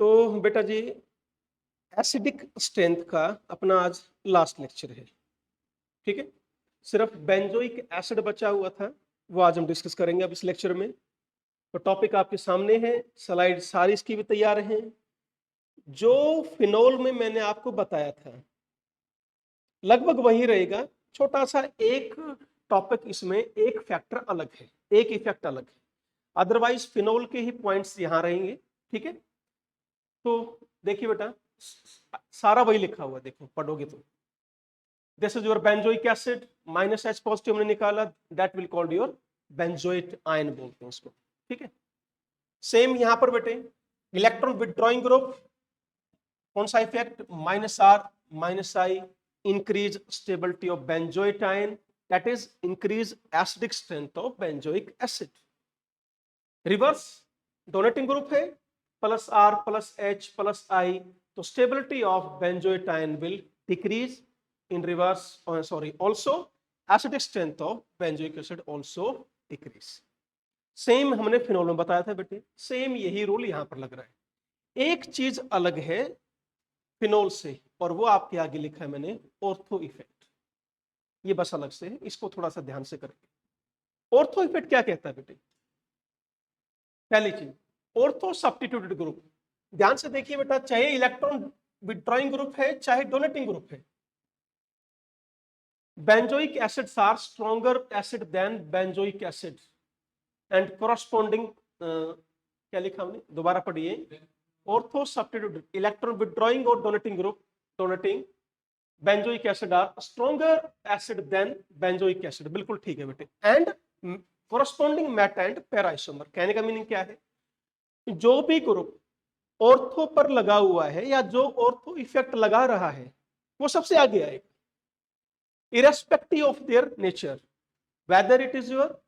तो बेटा जी, acidic strength का अपना आज लास्ट लेक्चर है। ठीक है, सिर्फ बेंजोइक एसिड बचा हुआ था, वो आज हम डिस्कस करेंगे अब इस लेक्चर में। तो टॉपिक आपके सामने है, स्लाइड सारी इसकी भी तैयार हैं। जो फिनोल में मैंने आपको बताया था लगभग वही रहेगा, छोटा सा एक टॉपिक इसमें, एक फैक्टर अलग है, एक इफेक्ट अलग है। अदरवाइज फिनोल के ही पॉइंट्स यहां रहेंगे। ठीक है, तो देखिए बेटा, सारा वही लिखा हुआ है, देखो पढ़ोगे तो this is your benzoic acid, minus H positive हमने निकाला, that will called your benzoate ion बोलते हैं उसको। ठीक है, सेम यहां पर बेटे इलेक्ट्रॉन विथड्रॉइंग ग्रुप, कौन सा effect, -R -I, increase stability of benzoate ion, that is increase acidic strength of benzoic acid. Reverse donating group है, +R +H +I, तो stability of benzoate ion will decrease in reverse, sorry also acidic strength of benzoic acid also decrease. Same हमने phenol में बताया था बेटे, same यही rule यहां पर लग रहा है। एक चीज अलग है फिनोल से, और वो आपके आगे लिखा है मैंने, ऑर्थो इफेक्ट। ये बस अलग से है, इसको थोड़ा सा ध्यान से करेंगे। ऑर्थो इफेक्ट क्या कहता है बेटे? पहली चीज, ऑर्थो सब्स्टिट्यूटेड ग्रुप। ध्यान से देखिए बेटा, चाहे इलेक्ट्रॉन विथड्रॉइंग ग्रुप है चाहे डोनेटिंग ग्रुप है, benzoic acids are stronger acid than benzoic acid and corresponding, क्या लिखा हमने, दोबारा पढ़िए, ऑर्थो सब्स्टिट्यूटेड इलेक्ट्रॉन विथड्रॉइंग और donating group, donating benzoic acid are stronger acid than benzoic acid, बिल्कुल ठीक है बेटे, and corresponding meta and para isomer. कहने का मीनिंग क्या है, जो भी ग्रुप ऑर्थो पर लगा हुआ है या जो ऑर्थो इफेक्ट लगा रहा है वो सबसे आगे आएगा, irrespective of their nature, whether it is your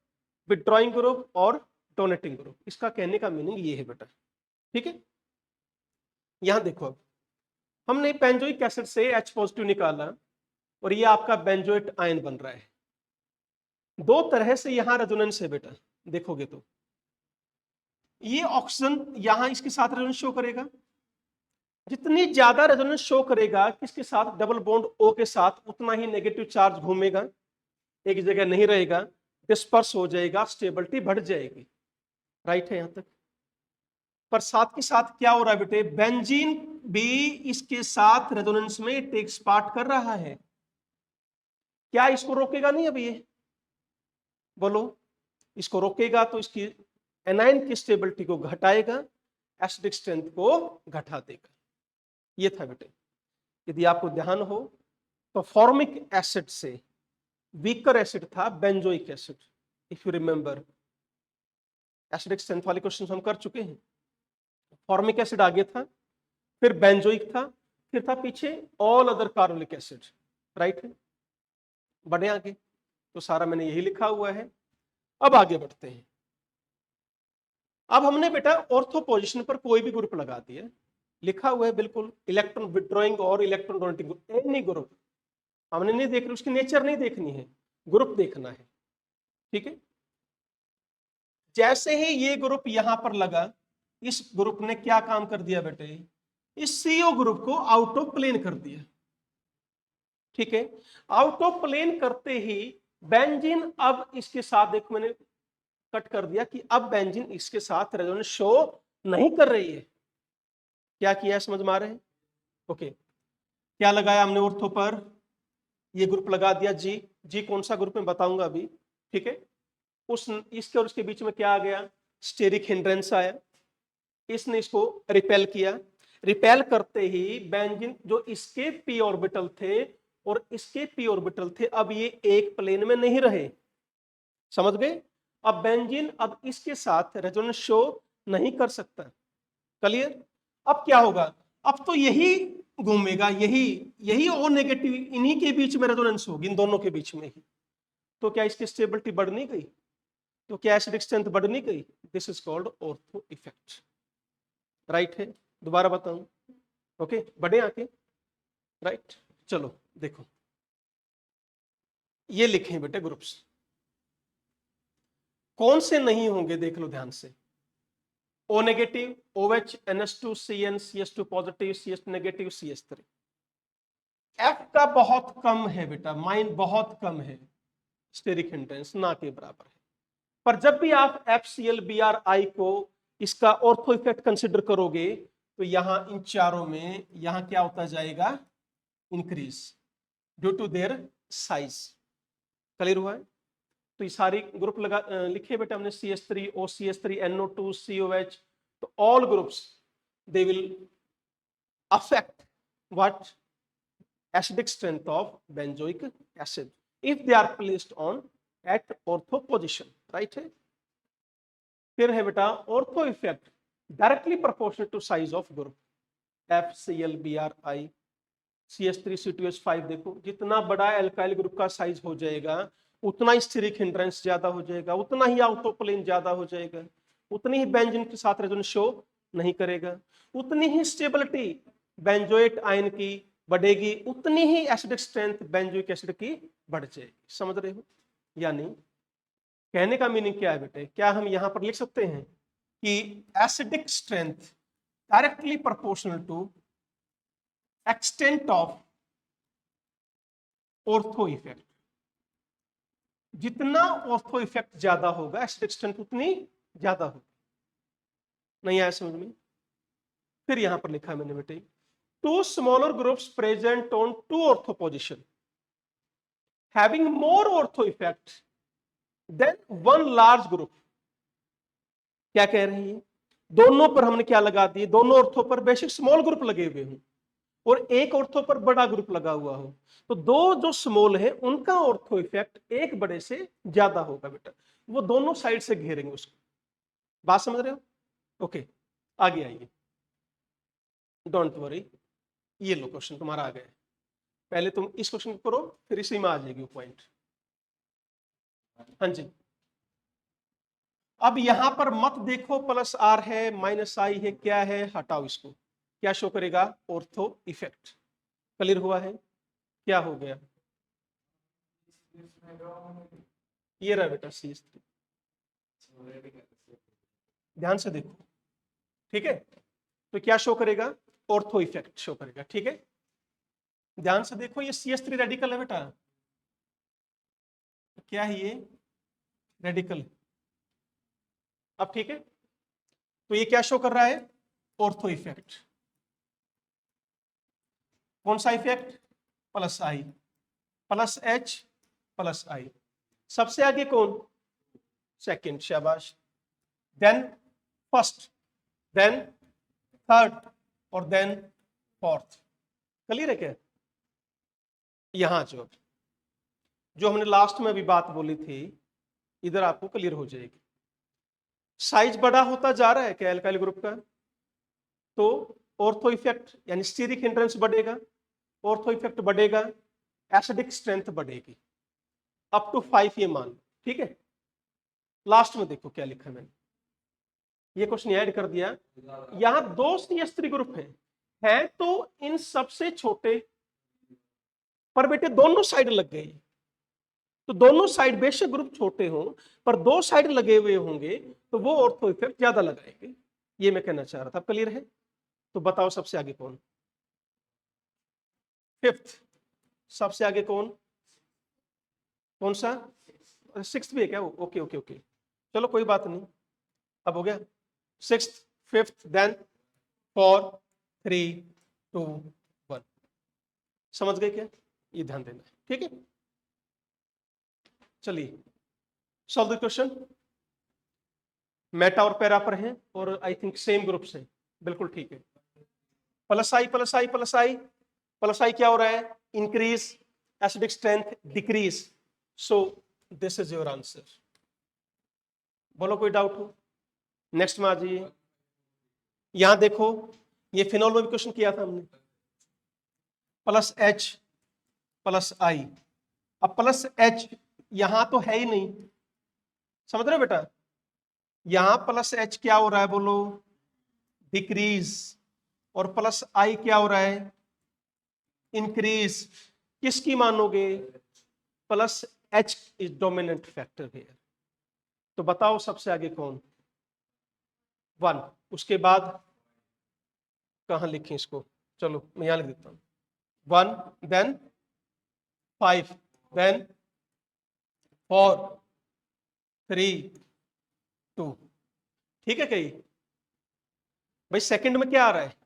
withdrawing group और डोनेटिंग ग्रुप। इसका कहने का मीनिंग ये है बेटा। ठीक है, यहां देखो, अब हमने बेंजोइक एसिड से H पॉजिटिव निकाला और ये आपका बेंजोइट आयन बन रहा है। दो तरह से यहां रेजोनेंस है बेटा, देखोगे तो ये ऑक्सीजन यहां इसके साथ रेजोनेंस शो करेगा, जितनी ज्यादा रेजोनेंस शो करेगा किसके साथ, डबल बॉन्ड O के साथ, उतना ही नेगेटिव चार्ज घूमेगा, एक जगह नहीं रहेगा, डिस्पर्स हो जाएगा, स्टेबिलिटी बढ़ जाएगी। राइट है यहां तक? पर साथ के साथ क्या हो रहा है बेटे, बेंजीन भी इसके साथ रेजोनेंस में टेक्स पार्ट कर रहा है। क्या इसको रोकेगा नहीं अब ये? बोलो, इसको रोकेगा तो इसकी एनाइन की स्टेबिलिटी को घटाएगा, एसिडिक स्ट्रेंथ को घटा देगा। ये था बेटे। यदि आपको ध्यान हो तो फॉर्मिक एसिड से वीकर एसिड था benzoic acid, if you remember, acidic strength वाले क्वेश्चन हम कर चुके हैं। फॉर्मिक एसिड आगे था, फिर बेंजोइक था, फिर था पीछे all other carbonic acid. Right है, बढ़े आगे, तो सारा मैंने यही लिखा हुआ है। अब आगे बढ़ते हैं। अब हमने बेटा ऑर्थो पोजीशन पर कोई भी ग्रुप लगा दिया, लिखा हुआ है बिल्कुल, इलेक्ट्रॉन विथड्रॉइंग और electron donating group, any group. हमने नहीं देख रही, उसकी नेचर नहीं देखनी है, ग्रुप देखना है। ठीक है, जैसे ही ये ग्रुप यहां पर लगा, इस ग्रुप ने क्या काम कर दिया बेटे, इस CO ग्रुप को आउट ऑफ प्लेन कर दिया। ठीक है, आउट ऑफ प्लेन करते ही बेंजीन अब इसके साथ, देखो मैंने कट कर दिया कि अब बेंजीन इसके साथ रेजोनेंस शो नहीं कर रही है। क्या किया है समझ में आ रहे हैं? ओके, क्या लगाया हमने ऑर्थो पर, ये ग्रुप लगा दिया जी। जी कौन सा ग्रुप में बताऊंगा अभी। ठीक है, उस इसके और उसके बीच में क्या आ गया, स्टेरिक हिंड्रेंस आया, इसने इसको रिपेल किया। रिपेल करते ही बेंजीन जो इसके p ऑर्बिटल थे और इसके p ऑर्बिटल थे, अब ये एक प्लेन में नहीं रहे। समझ गए? अब बेंजीन अब इसके साथ रेजोनेंस शो नहीं कर सकता। क्लियर? अब क्या होगा, अब तो यही घूमेगा, यही O नेगेटिव, इन्हीं के बीच में रेजोनेंस होगी, इन दोनों के बीच में ही। तो क्या इसकी स्टेबिलिटी बढ़ नहीं गई? तो क्या एसिडिक स्ट्रेंथ बढ़ नहीं गई? This is called ortho effect. Right है, दोबारा बताऊं? ओके, बढ़े आके। राइट, चलो देखो, ये लिखे बेटे ग्रुप्स, कौन से नहीं होंगे देख लो ध्यान से। O negative, OH, NH2, CN, CH2 positive, CH negative, CH3। F का बहुत कम है बेटा, माइन बहुत कम है, स्टेरिक हिंड्रेंस ना के बराबर है। पर जब भी आप FCl-Bri को इसका ऑर्थो इफेक्ट कंसिडर करोगे तो यहां इन चारों में यहां क्या होता जाएगा, increase due to their size. Clear हुआ है? तो ये सारी ग्रुप लिखे बेटा हमने, CH3, OCH3, NO2, COH, तो all groups they will affect what, acidic strength of benzoic acid if they are placed on at ortho position, right है। फिर है बेटा ortho effect directly proportional to size of group, FCl-Bri, CH3, C2H5। देखो जितना बड़ा alkyl group का size हो जाएगा उतना ही स्टेरिक हिंड्रेंस ज्यादा हो जाएगा, उतना ही आउटोप्लेन ज्यादा हो जाएगा, उतनी ही बेंजीन के साथ रेजोनेंस शो नहीं करेगा, उतनी ही स्टेबिलिटी बेंजोएट आयन की बढ़ेगी, उतनी ही एसिडिक स्ट्रेंथ बेंजोइक एसिड की बढ़ जाएगी। समझ रहे हो? यानी कहने का मीनिंग क्या है बेटे, क्या हम यहां पर लिख सकते हैं कि acidic strength directly proportional to extent of ortho effect. जितना ऑर्थो इफेक्ट ज्यादा होगा एसिडिक स्ट्रेंथ उतनी ज्यादा होगी। नहीं आया समझ में? फिर यहां पर लिखा मैंने बेटे, two smaller groups present on two ortho position having more ortho effect than one large group। क्या कह रही है? दोनों पर हमने क्या लगा दिए, दोनों ऑर्थो पर बेसिक स्मॉल ग्रुप लगे हुए हों और एक ऑर्थो पर बड़ा ग्रुप लगा हुआ हो, तो दो जो स्मॉल है उनका ऑर्थो इफेक्ट एक बड़े से ज्यादा होगा बेटा, वो दोनों साइड से घेरेंगे उसको। बात समझ रहे हो? ओके, आगे आइए, डोंट वरी, ये लो क्वेश्चन तुम्हारा आ गया। पहले तुम इस क्वेश्चन को करो, फिर इसी में आ जाएगी पॉइंट। हाँ जी, अब यहां पर मत देखो प्लस आर है माइनस आई है, क्या है, हटाओ इसको। क्या शो करेगा? Ortho effect. क्लियर हुआ है? क्या हो गया? ये रहा बेटा CH3, ध्यान से देखो, ठीक है। तो क्या शो करेगा? ऑर्थो इफेक्ट शो करेगा, ठीक है। ध्यान से देखो, ये CH3 रेडिकल है बेटा, क्या है ये? रेडिकल। अब ठीक है, तो ये क्या शो कर रहा है? Ortho effect. कौन सा effect? Plus I, plus H plus आई। सबसे आगे कौन? सेकंड, शाबाश। देन फर्स्ट, देन थर्ड और देन फोर्थ। क्लियर है क्या? यहां जो हमने लास्ट में अभी बात बोली थी, इधर आपको क्लियर हो जाएगी। साइज बड़ा होता जा रहा है क्या एल्काइल ग्रुप का, तो ऑर्थो इफेक्ट यानी स्टीरिक हिंड्रेंस बढ़ेगा, ऑर्थो इफेक्ट बढ़ेगा, एसिडिक स्ट्रेंथ बढ़ेगी अप टू 5, ये मान, ठीक है। लास्ट में देखो क्या लिखा है मैंने, ये क्वेश्चन ऐड कर दिया। यहां दो CH3 ग्रुप हैं तो इन सबसे छोटे, पर बेटे दोनों साइड लग गए, तो दोनों साइड बेशक ग्रुप छोटे हों पर दो साइड लगे हुए होंगे तो वो ऑर्थो इफेक्ट ज्यादा लगाएंगे, ये मैं कहना चाह रहा था। क्लियर है? तो बताओ सबसे आगे कौन? फिफ्थ। सबसे आगे कौन? कौन सा? सिक्स्थ भी है क्या वो? ओके ओके ओके, चलो कोई बात नहीं, अब हो गया। Sixth, fifth, then 4, 3, 2, 1। समझ गए क्या? ये ध्यान देना, ठीक है। चलिए सॉल्व द क्वेश्चन। मेटा और पैरा पर हैं और आई थिंक सेम ग्रुप्स हैं, बिल्कुल ठीक है। Plus I plus I plus I plus I क्या हो रहा है? Increase, acidic strength decrease, so this is your answer. बोलो कोई डाउट हो? नेक्स्ट में आ जाइए। यहां देखो, ये फिनॉल में भी क्वेश्चन किया था हमने, प्लस H प्लस आई। अब प्लस H यहां तो है ही नहीं, समझ रहे हो बेटा? यहां प्लस H क्या हो रहा है बोलो? डिक्रीज। और प्लस आई क्या हो रहा है? इंक्रीज। किसकी मानोगे? Plus H is dominant factor here. तो बताओ सबसे आगे कौन? 1, उसके बाद कहाँ लिखें इसको, चलो मैं यहाँ लिख देता हूँ 1, देन 5, देन 4, 3, 2। ठीक है कहीं भाई, सेकंड में क्या आ रहा है,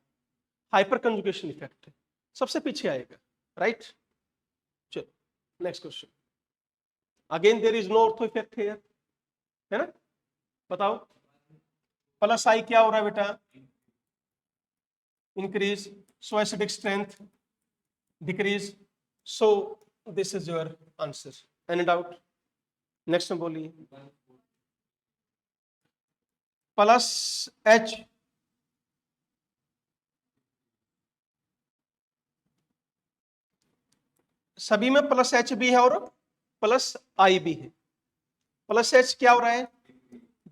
हाइपर कंजुगेशन इफेक्ट सबसे पीछे आएगा, राइट। चलो next question, again there is no ortho effect here, है ना, बताओ प्लस आई क्या हो रहा है बेटा, increase, so acidic strength decrease, so this is your answer, any doubt. Next में बोलिए, प्लस एच सभी में प्लस एच भी है और प्लस आई भी है। प्लस एच क्या हो रहा है,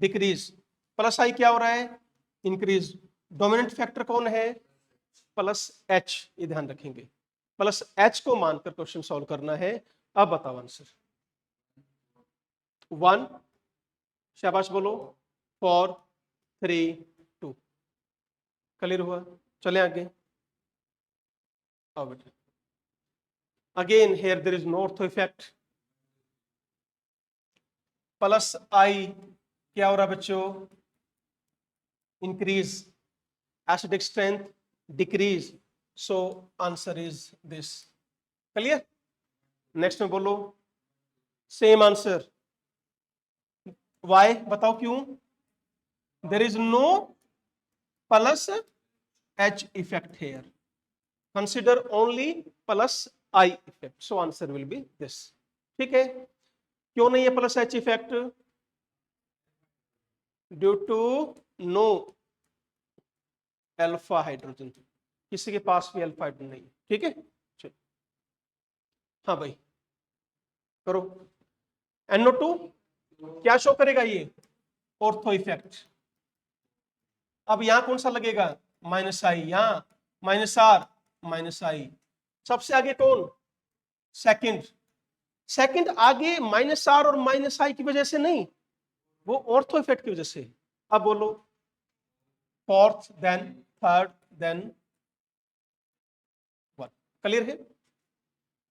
डिक्रीज, प्लस आई क्या हो रहा है, इंक्रीज। डोमिनेंट फैक्टर कौन है, प्लस एच, ये ध्यान रखेंगे, प्लस एच को मानकर क्वेश्चन सॉल्व करना है। अब बताओ आंसर, 1, शाबाश बोलो, 4, 3, 2, क्लियर हुआ, चले आगे। आओ बेटा, again here there is no ortho effect, plus I क्या हो रहा है बच्चों, increase, acidic strength decrease, so answer is this, clear. Next में बोलो, सेम आंसर, वाई बताओ क्यों, there is no plus H effect here, consider only plus I effect, so answer will be this. ठीक है, क्यों नहीं है plus H effect, due to no alpha hydrogen, किसी के पास भी अल्फा हाइड्रोजन नहीं, ठीक है। चलो हाँ भाई करो, NO2 क्या शो करेगा ये, ऑर्थो इफेक्ट। अब यहां कौन सा लगेगा, माइनस आई, यहां माइनस आर, माइनस आई, सबसे आगे कौन, सेकंड, सेकंड आगे माइनस आर और माइनस आई की वजह से नहीं, वो ऑर्थो इफेक्ट की वजह से। अब बोलो, fourth, then third, then 1, clear है,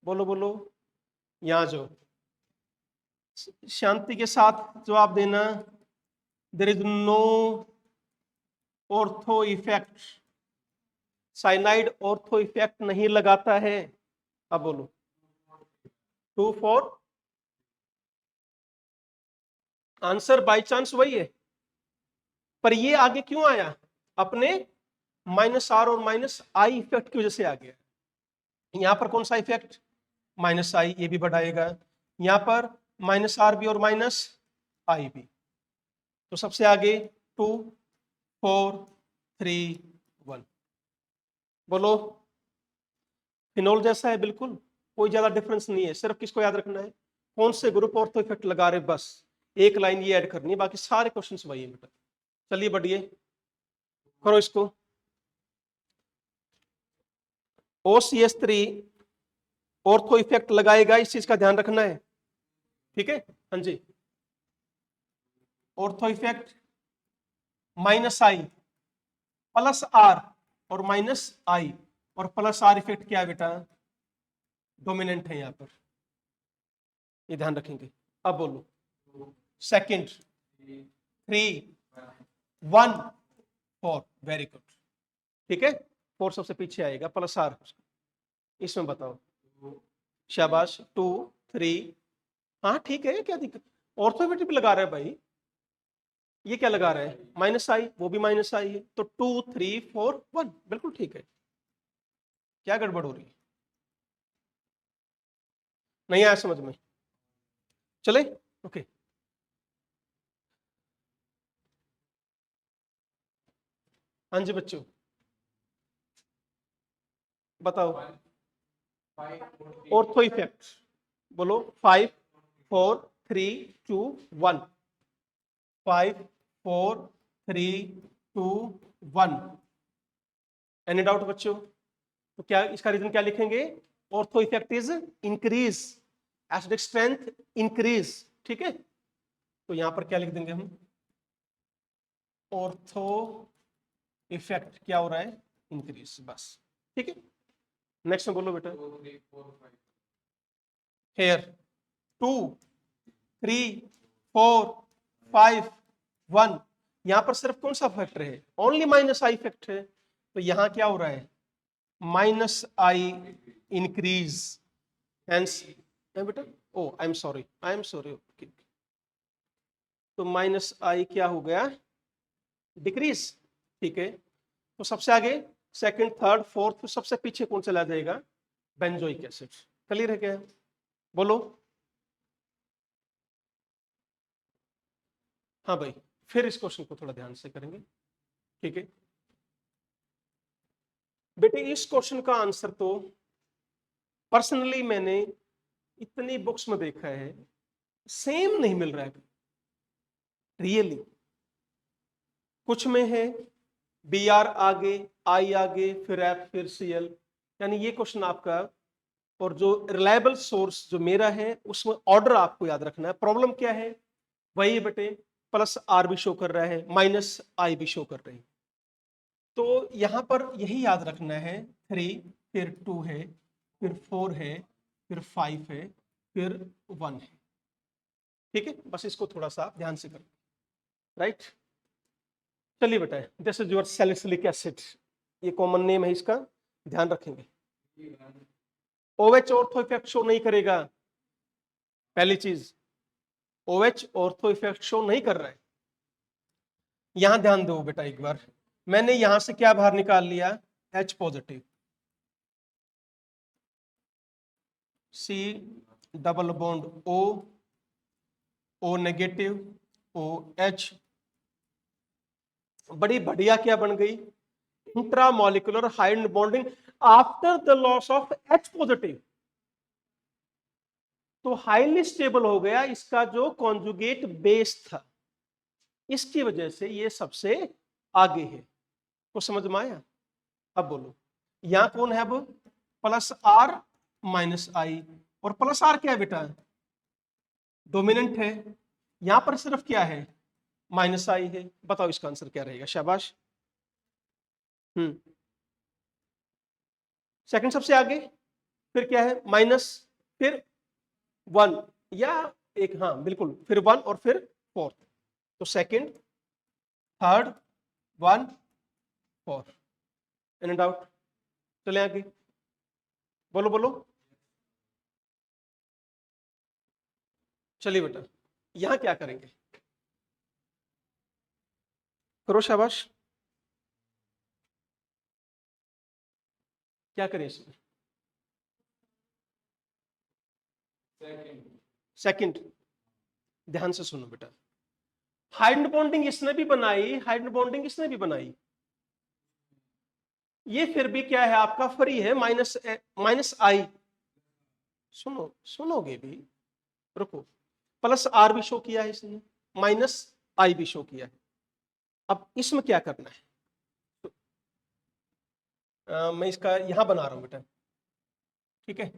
बोलो बोलो, यहां जो शांति के साथ जवाब देना, there is no ortho effect, cyanide ortho effect नहीं लगाता है। अब बोलो, 2, 4, आंसर बाय चांस वही है, पर ये आगे क्यों आया, अपने माइनस आर और माइनस आई इफेक्ट की वजह से आ गया। यहां पर कौन सा इफेक्ट, माइनस आई, ये भी बढ़ाएगा, यहां पर माइनस आर भी और माइनस आई भी, तो सबसे आगे 2, 4, 3, 1, बोलो। फिनोल जैसा है बिल्कुल, कोई ज्यादा डिफरेंस नहीं है, सिर्फ किसको याद रखना है, कौन से ग्रुप ऑर्थो इफेक्ट लगा रहे, बस एक लाइन ये ऐड करनी है, बाकी सारे क्वेश्चंस वही है बेटा। चलिए बढ़िए, करो इसको। OCH3 ऑर्थो इफेक्ट लगाएगा, इस चीज का ध्यान रखना है, ठीक है। हाँ जी, ortho effect minus I, plus R और माइनस आई, और प्लस आर इफेक्ट क्या है बेटा, डोमिनेंट है यहां पर, ये ध्यान रखेंगे। अब बोलो, सेकंड, 3, 1, 4, वेरी गुड, ठीक है, 4 सबसे पीछे आएगा, प्लस आर, इसमें बताओ, शाबाश, 2, 3, हाँ ठीक है, क्या दिक्कत, ऑर्थोमेटिक लगा रहा है भाई, ये क्या लगा रहा है, माइनस आई, वो भी माइनस आई है, तो 2, 3, 4, 1, बिल्कुल ठीक है, क्या गड़बड़ हो रही है, नहीं आया समझ में, चले ओके। हाँ जी बच्चों बताओ, ऑर्थो इफेक्ट बोलो, 5, 4, 3, 2, 1, 5, 4, 3, 2, 1, एनी डाउट बच्चों, तो क्या इसका रीजन क्या लिखेंगे, ortho effect is increase, acidic strength increase, ठीक है, तो यहां पर क्या लिख देंगे हम, ऑर्थो इफेक्ट क्या हो रहा है, इंक्रीज, बस ठीक है। नेक्स्ट में बोलो बेटा। हेयर 2 3 4 5 1, यहां पर सिर्फ कौन सा फैक्टर है, ओनली माइनस आई फैक्टर है, तो यहां क्या हो रहा है, माइनस आई इंक्रीज, हेंस बेटा, ओ आई एम सॉरी, तो माइनस आई क्या हो गया, डिक्रीज, ठीक है। तो सबसे आगे सेकंड थर्ड फोर्थ, सबसे पीछे कौन चला जाएगा, बेंजोइक एसिड। क्लियर है क्या, बोलो। हाँ भाई, फिर इस क्वेश्चन को थोड़ा ध्यान से करेंगे, ठीक है बेटे। इस क्वेश्चन का आंसर तो पर्सनली मैंने इतनी बुक्स में देखा है, सेम नहीं मिल रहा है रियली। कुछ में है बी आर आगे, आई आगे, फिर एफ, फिर सी एल, यानी ये क्वेश्चन आपका, और जो रिलायबल सोर्स जो मेरा है उसमें ऑर्डर आपको याद रखना है। प्रॉब्लम क्या है, वही बेटे, प्लस आर भी शो कर रहा है, माइनस आई भी शो कर रहे हैं, तो यहां पर यही याद रखना है, 3 फिर 2 है, फिर 4 है, फिर 5 है, फिर 1 है, ठीक है। बस इसको थोड़ा सा ध्यान से करो, राइट। चलिए बेटा, this is your salicylic acid, ये कॉमन नेम है इसका, ध्यान रखेंगे। OH ऑर्थो इफेक्ट शो नहीं करेगा, पहली चीज, OH ऑर्थो इफेक्ट शो नहीं कर रहा है। यहां ध्यान दो बेटा एक बार, मैंने यहां से क्या बाहर निकाल लिया, H positive, C double bond O negative, OH, बड़ी बढ़िया क्या बन गई, intramolecular hydrogen bonding after the loss of H positive, तो हाईली स्टेबल हो गया इसका जो कॉन्जुगेट बेस था, इसकी वजह से ये सबसे आगे है। तो समझ में आया, अब बोलो यहां कौन है, अब प्लस आर माइनस आई, और प्लस आर क्या है बेटा, डोमिनेंट है, यहां पर सिर्फ क्या है, माइनस आई है। बताओ इसका आंसर क्या रहेगा, शाबाश। सेकंड सबसे आगे, फिर क्या है, माइनस, फिर 1, या एक, हाँ बिल्कुल, फिर 1 और फिर 4, तो सेकंड थर्ड 1 4, एनी डाउट, चले आगे, बोलो बोलो। चलिए बेटा, यहां क्या करेंगे, करो शाबाश, क्या करें इसमें, सेकंड, ध्यान से सुनो बेटा, हाइड्रोजन बॉन्डिंग इसने भी बनाई, हाइड्रोजन बॉन्डिंग इसने भी बनाई, ये फिर भी क्या है आपका, फ्री है, माइनस माइनस आई, सुनोगे भी, रुको, प्लस आर भी शो किया है इसने, माइनस आई भी शो किया है। अब इसमें क्या करना है, मैं इसका यहां बना रहा हूं बेटा, ठीक है।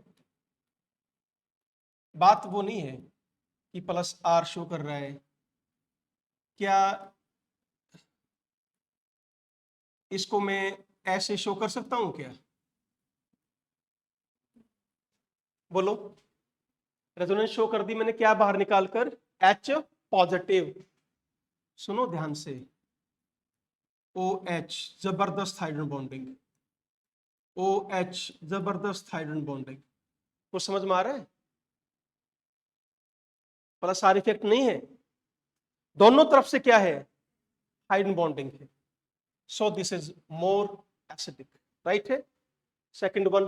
बात वो नहीं है कि प्लस आर शो कर रहा है, क्या इसको मैं ऐसे शो कर सकता हूं क्या, बोलो। रेजोनेंस शो कर दी मैंने, क्या बाहर निकालकर, H पॉजिटिव, सुनो ध्यान से, OH जबरदस्त हाइड्रोजन बॉन्डिंग, OH जबरदस्त हाइड्रोजन बॉन्डिंग, कुछ समझ में आ रहा है, प्लस आर इफेक्ट नहीं है, दोनों तरफ से क्या है, हाइड्रोजन बॉन्डिंग है, so this is more acidic, right है। सेकंड वन,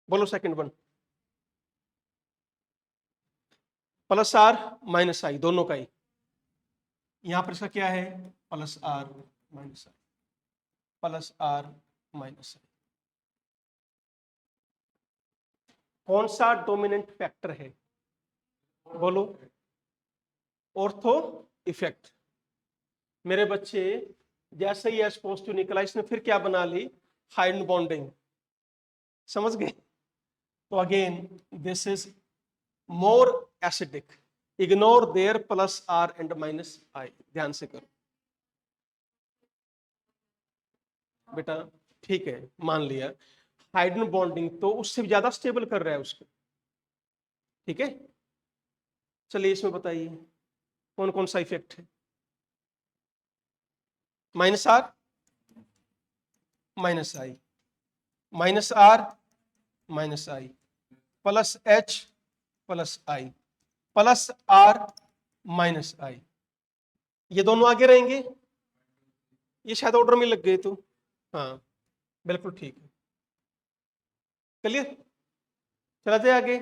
बोलो second one, plus R minus I दोनों का ही, यहां पर इसका क्या है, plus R minus I, plus R minus I, कौन सा डोमिनेंट फैक्टर है, बोलो, ऑर्थो इफेक्ट। मेरे बच्चे, जैसे ही एस पॉजिटिव निकला इसने फिर क्या बना ली, हाइड्रोजन बॉन्डिंग, समझ गए। तो again this is more acidic, ignore there plus R and minus I, ध्यान से करो, बेटा ठीक है, मान लिया हाइड्रोजन बॉन्डिंग तो उससे भी ज्यादा स्टेबल कर रहा है उसको, ठीक है। चलिए इसमें बताइए कौन कौन सा इफेक्ट है। Minus R minus I, minus R minus I, plus H plus I, plus R minus I, ये दोनों आगे रहेंगे। ये शायद ऑर्डर में लग गए तो, हाँ बिल्कुल ठीक है। क्लियर, चला जाए आगे।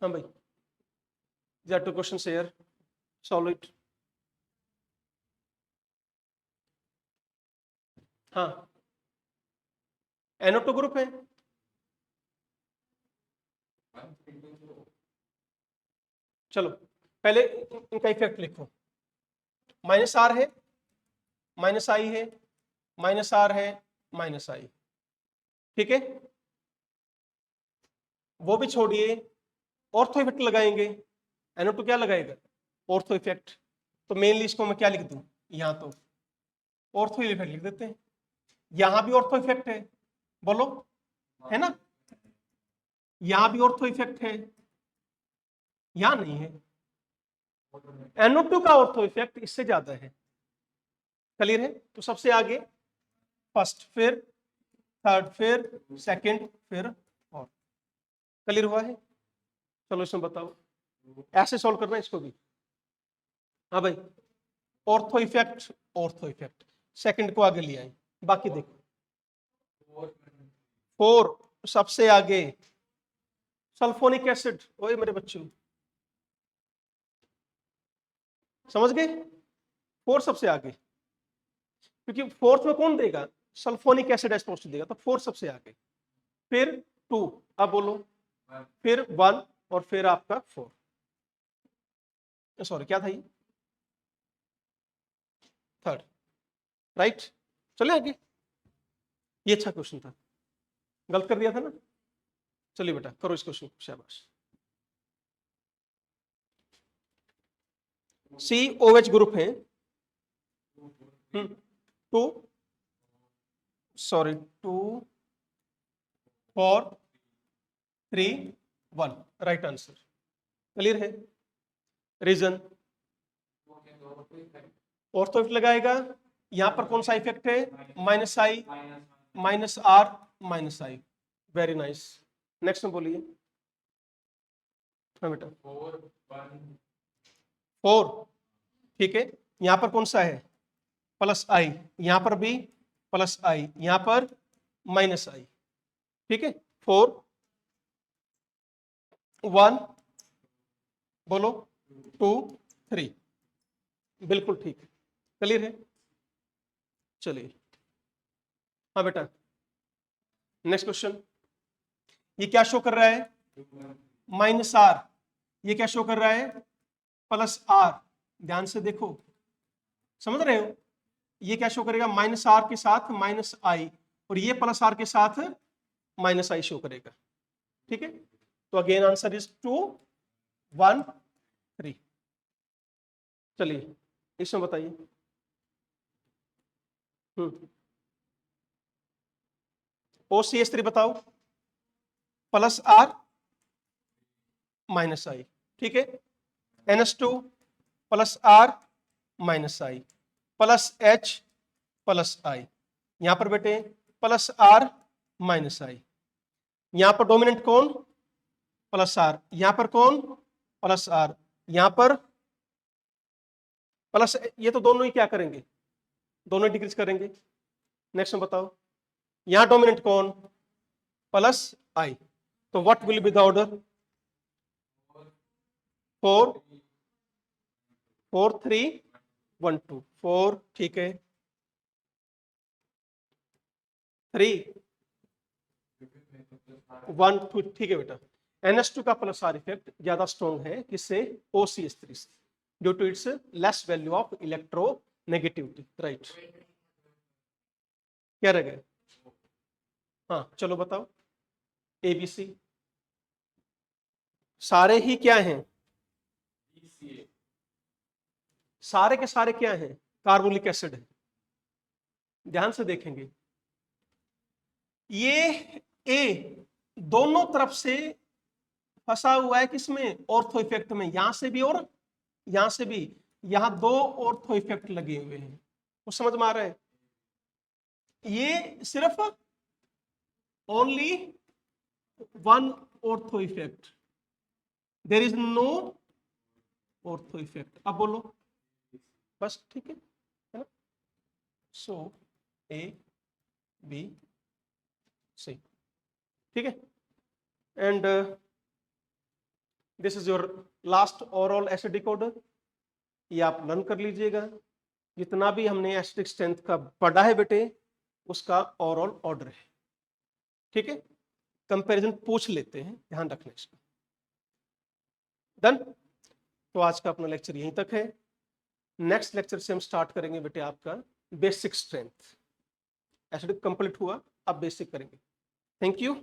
हाँ भाई, there are two questions here, solve it। हाँ NO2 ग्रुप है, चलो पहले इनका इफेक्ट लिखो। माइनस आर है, माइनस आई है, माइनस आर है, माइनस आई, ठीक है। वो भी छोड़िए, ऑर्थो इफेक्ट लगाएंगे। NO2 क्या लगाएगा, ऑर्थो इफेक्ट। तो मेनली इसको मैं क्या लिख दूं, यहां तो ऑर्थो इफेक्ट लिख देते हैं। यहां भी ऑर्थो इफेक्ट है, बोलो है ना, यहां भी ऑर्थो इफेक्ट है, यहां नहीं है। NO2 का ऑर्थो इफेक्ट इससे ज्यादा है। क्लियर है, तो सबसे आगे फर्स्ट, फिर थर्ड, फिर सेकंड, फिर फोर्थ। क्लियर हुआ है, चलो इसमें बताओ, ऐसे सॉल्व करना है इसको भी। हाँ भाई, ortho effect, ortho effect, second को आगे ले आए, बाकी देखो। फोर सबसे आगे, सल्फोनिक एसिड, ओए मेरे बच्चों समझ गए, फोर सबसे आगे, क्योंकि फोर्थ में कौन देगा, सल्फोनिक एसिड एस्पोस्ट देगा, तो फोर सबसे आगे, फिर टू, अब बोलो, फिर वन, और फिर आपका फोर, सॉरी क्या था ये, थर्ड, राइट। चले आगे, ये अच्छा क्वेश्चन था, गलत कर दिया था ना। चलिए बेटा करो इस क्वेश्चन को, शाबाश। COH ग्रुप है, two, sorry 2 4 3 1, right answer. Clear है, रीजन ऑर्थो इफेक्ट लगाएगा। यहां पर कौन सा इफेक्ट है, minus I, minus R, minus I, very nice. Next में बोलिए। हाँ बेटा, फोर, ठीक है। यहां पर कौन सा है, प्लस आई, यहां पर भी प्लस आई, यहां पर माइनस आई, ठीक है। फोर, वन, बोलो, टू, थ्री, बिल्कुल ठीक है। क्लियर है, चलिए। हाँ बेटा, नेक्स्ट क्वेश्चन। ये क्या शो कर रहा है, माइनस आर, ये क्या शो कर रहा है, प्लस आर। ध्यान से देखो, समझ रहे हो, ये क्या शो करेगा, माइनस आर के साथ माइनस आई, और ये प्लस आर के साथ माइनस आई शो करेगा, ठीक है। तो अगेन आंसर इज 2 1 3। चलिए इसमें बताइए। OCH3 बताओ, प्लस आर माइनस आई, ठीक है। NH2 plus R minus I, plus H plus I, यहां पर बेटे प्लस आर माइनस आई, यहां पर डोमिनेंट कौन, प्लस आर, यहां पर कौन, प्लस आर, यहां पर प्लस, ये तो दोनों ही क्या करेंगे, दोनों डिक्रीज करेंगे। नेक्स्ट में बताओ, यहां डोमिनेंट कौन, प्लस आई, तो what will be the order, 4 4 3 1 2, 4, ठीक है, 3 1 2, ठीक है बेटा। NH2 का प्लस आर इफेक्ट ज्यादा स्ट्रॉन्ग है किससे, OCH3 से, due to its less value of electronegativity, right. क्या रह गए, हाँ चलो बताओ। ABC सारे ही क्या हैं, सारे के सारे क्या हैं, कार्बोलिक एसिड है। ध्यान से देखेंगे, ये ए दोनों तरफ से फंसा हुआ है किसमें, ऑर्थो इफेक्ट में, यहां से भी और यहां से भी। यहां दो ऑर्थो इफेक्ट लगे हुए हैं, वो समझ में आ रहा है। ये सिर्फ only one ortho effect, there is no ortho effect. अब बोलो बस, ठीक है ना। सो ए बी सी, ठीक है। And this is your last overall acid decoder. ये आप लर्न कर लीजिएगा। जितना भी हमने एसिडिक स्ट्रेंथ का पढ़ा है बेटे, उसका ओवरऑल ऑर्डर है, ठीक है। कंपैरिजन पूछ लेते हैं, ध्यान रखना इसका। डन। तो आज का अपना लेक्चर यहीं तक है। नेक्स्ट लेक्चर से हम स्टार्ट करेंगे बेटे आपका बेसिक स्ट्रेंथ। एसिडिक कंप्लीट हुआ, अब बेसिक करेंगे। Thank you.